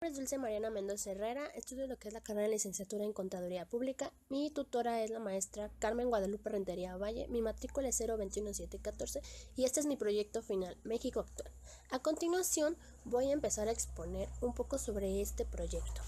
Mi nombre es Dulce Mariana Mendoza Herrera, estudio lo que es la carrera de licenciatura en Contaduría Pública. Mi tutora es la maestra Carmen Guadalupe Rentería Valle, mi matrícula es 021714 y este es mi proyecto final, México Actual. A continuación voy a empezar a exponer un poco sobre este proyecto.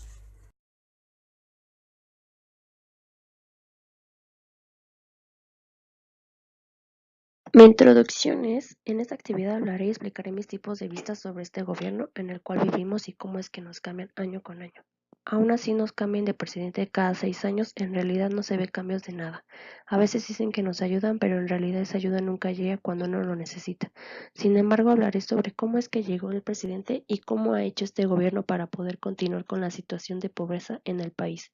Mi introducción es, en esta actividad hablaré y explicaré mis tipos de vista sobre este gobierno en el cual vivimos y cómo es que nos cambian año con año. Aún así nos cambian de presidente cada 6 años, en realidad no se ve cambios de nada. A veces dicen que nos ayudan, pero en realidad esa ayuda nunca llega cuando uno lo necesita. Sin embargo, hablaré sobre cómo es que llegó el presidente y cómo ha hecho este gobierno para poder continuar con la situación de pobreza en el país,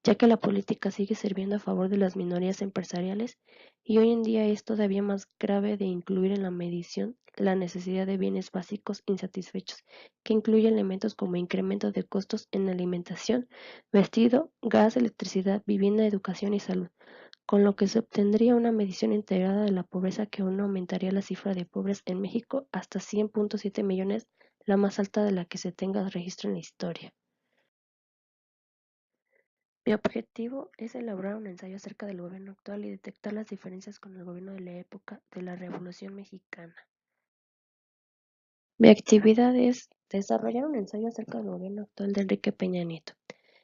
ya que la política sigue sirviendo a favor de las minorías empresariales y hoy en día es todavía más grave de incluir en la medición la necesidad de bienes básicos insatisfechos, que incluye elementos como incremento de costos en alimentación, vestido, gas, electricidad, vivienda, educación y salud, con lo que se obtendría una medición integrada de la pobreza que aún aumentaría la cifra de pobres en México hasta 100.7 millones, la más alta de la que se tenga registro en la historia. Mi objetivo es elaborar un ensayo acerca del gobierno actual y detectar las diferencias con el gobierno de la época de la Revolución Mexicana. Mi actividad es desarrollar un ensayo acerca del gobierno actual de Enrique Peña Nieto.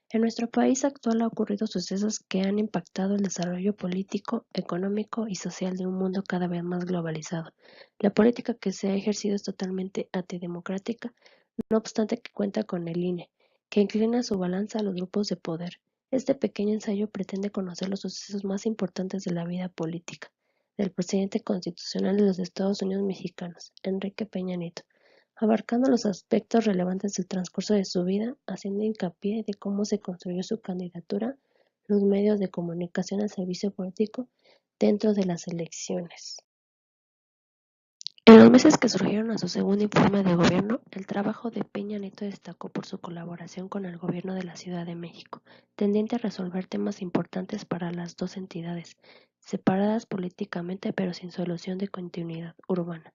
En nuestro país actual ha ocurrido sucesos que han impactado el desarrollo político, económico y social de un mundo cada vez más globalizado. La política que se ha ejercido es totalmente antidemocrática, no obstante que cuenta con el INE, que inclina su balanza a los grupos de poder. Este pequeño ensayo pretende conocer los sucesos más importantes de la vida política del presidente constitucional de los Estados Unidos mexicanos, Enrique Peña Nieto, abarcando los aspectos relevantes del transcurso de su vida, haciendo hincapié de cómo se construyó su candidatura, los medios de comunicación al servicio político dentro de las elecciones. En los meses que surgieron a su segundo informe de gobierno, el trabajo de Peña Nieto destacó por su colaboración con el gobierno de la Ciudad de México, tendiente a resolver temas importantes para las dos entidades, separadas políticamente pero sin solución de continuidad urbana.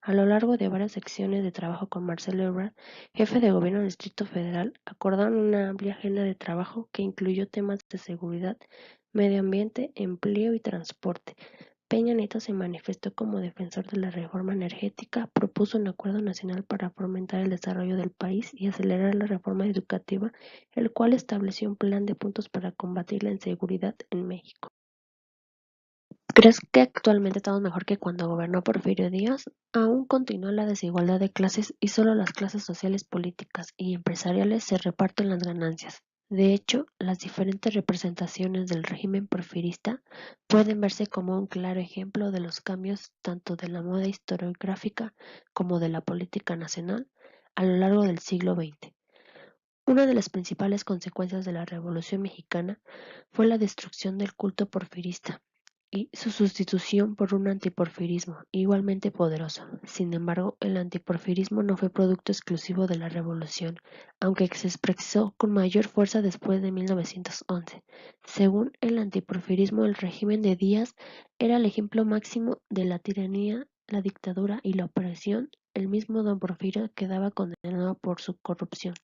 A lo largo de varias secciones de trabajo con Marcelo Ebrard, jefe de gobierno del Distrito Federal, acordaron una amplia agenda de trabajo que incluyó temas de seguridad, medio ambiente, empleo y transporte. Peña Nieto se manifestó como defensor de la reforma energética, propuso un acuerdo nacional para fomentar el desarrollo del país y acelerar la reforma educativa, el cual estableció un plan de puntos para combatir la inseguridad en México. ¿Crees que actualmente estamos mejor que cuando gobernó Porfirio Díaz? Aún continúa la desigualdad de clases y solo las clases sociales, políticas y empresariales se reparten las ganancias. De hecho, las diferentes representaciones del régimen porfirista pueden verse como un claro ejemplo de los cambios tanto de la moda historiográfica como de la política nacional a lo largo del siglo XX. Una de las principales consecuencias de la Revolución Mexicana fue la destrucción del culto porfirista y su sustitución por un antiporfirismo igualmente poderoso. Sin embargo, el antiporfirismo no fue producto exclusivo de la revolución, aunque se expresó con mayor fuerza después de 1911. Según el antiporfirismo, el régimen de Díaz era el ejemplo máximo de la tiranía, la dictadura y la opresión. El mismo don Porfirio quedaba condenado por su corrupción,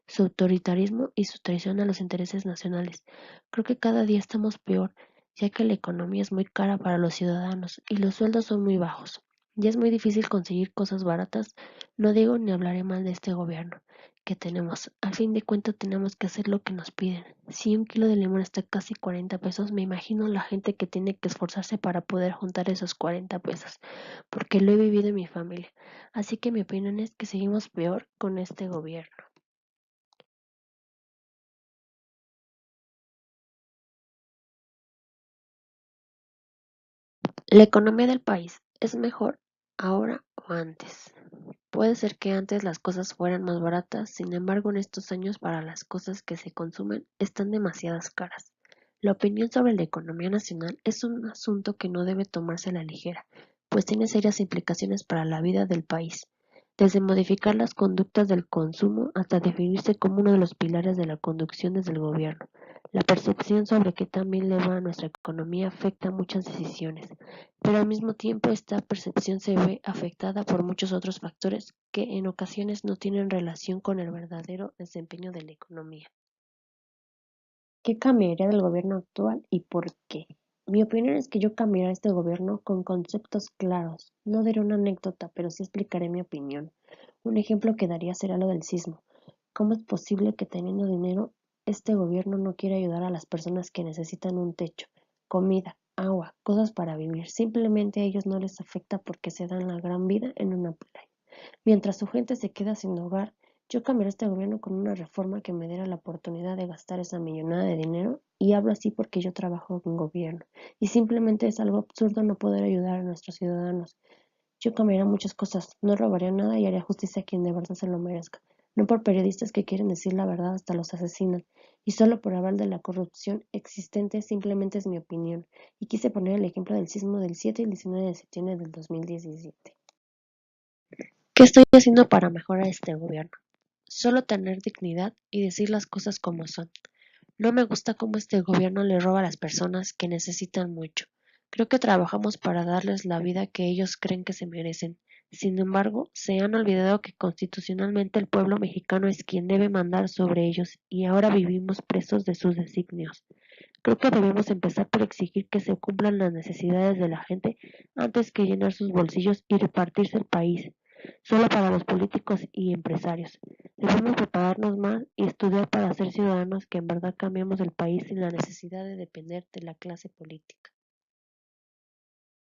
su autoritarismo y su traición a los intereses nacionales. Creo que cada día estamos peor, ya que la economía es muy cara para los ciudadanos y los sueldos son muy bajos. Ya es muy difícil conseguir cosas baratas, no digo ni hablaré mal de este gobierno que tenemos. Al fin de cuentas tenemos que hacer lo que nos piden. Si un kilo de limón está casi 40 pesos, me imagino la gente que tiene que esforzarse para poder juntar esos 40 pesos, porque lo he vivido en mi familia. Así que mi opinión es que seguimos peor con este gobierno. La economía del país es mejor ahora o antes. Puede ser que antes las cosas fueran más baratas, sin embargo en estos años para las cosas que se consumen están demasiadas caras. La opinión sobre la economía nacional es un asunto que no debe tomarse a la ligera, pues tiene serias implicaciones para la vida del país. desde modificar las conductas del consumo hasta definirse como uno de los pilares de la conducción desde el gobierno. La percepción sobre qué tan bien le va a nuestra economía afecta muchas decisiones, pero al mismo tiempo esta percepción se ve afectada por muchos otros factores que en ocasiones no tienen relación con el verdadero desempeño de la economía. ¿Qué cambiaría del gobierno actual y por qué? Mi opinión es que yo cambiaría este gobierno con conceptos claros. No daré una anécdota, pero sí explicaré mi opinión. Un ejemplo que daría será lo del sismo. ¿Cómo es posible que teniendo dinero este gobierno no quiera ayudar a las personas que necesitan un techo, comida, agua, cosas para vivir? Simplemente a ellos no les afecta porque se dan la gran vida en una playa. Mientras su gente se queda sin hogar, yo cambiaré este gobierno con una reforma que me diera la oportunidad de gastar esa millonada de dinero, y hablo así porque yo trabajo en gobierno, y simplemente es algo absurdo no poder ayudar a nuestros ciudadanos. Yo cambiaría muchas cosas, no robaría nada y haría justicia a quien de verdad se lo merezca. No por periodistas que quieren decir la verdad hasta los asesinan, y solo por hablar de la corrupción existente simplemente es mi opinión, y quise poner el ejemplo del sismo del 7 y el 19 de septiembre del 2017. ¿Qué estoy haciendo para mejorar este gobierno? Solo tener dignidad y decir las cosas como son. No me gusta cómo este gobierno le roba a las personas que necesitan mucho. Creo que trabajamos para darles la vida que ellos creen que se merecen. Sin embargo, se han olvidado que constitucionalmente el pueblo mexicano es quien debe mandar sobre ellos y ahora vivimos presos de sus designios. Creo que debemos empezar por exigir que se cumplan las necesidades de la gente antes que llenar sus bolsillos y repartirse el país solo para los políticos y empresarios. Debemos prepararnos más y estudiar para ser ciudadanos que en verdad cambiemos el país sin la necesidad de depender de la clase política.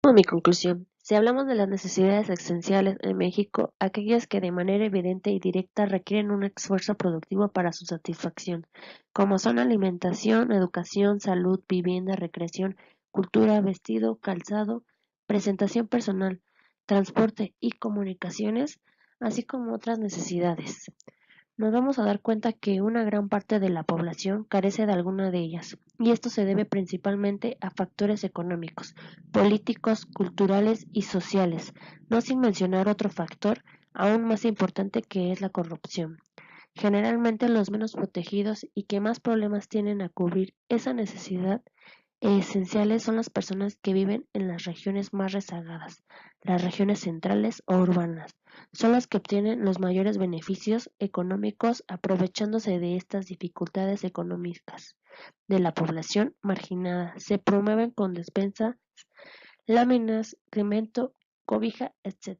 Como mi conclusión, si hablamos de las necesidades esenciales en México, aquellas que de manera evidente y directa requieren un esfuerzo productivo para su satisfacción, como son alimentación, educación, salud, vivienda, recreación, cultura, vestido, calzado, presentación personal, transporte y comunicaciones, así como otras necesidades. Nos vamos a dar cuenta que una gran parte de la población carece de alguna de ellas, y esto se debe principalmente a factores económicos, políticos, culturales y sociales, no sin mencionar otro factor aún más importante que es la corrupción. Generalmente los menos protegidos y que más problemas tienen a cubrir esa necesidad esenciales son las personas que viven en las regiones más rezagadas, las regiones centrales o urbanas. Son las que obtienen los mayores beneficios económicos aprovechándose de estas dificultades económicas de la población marginada. Se promueven con despensas, láminas, cemento, cobija, etc.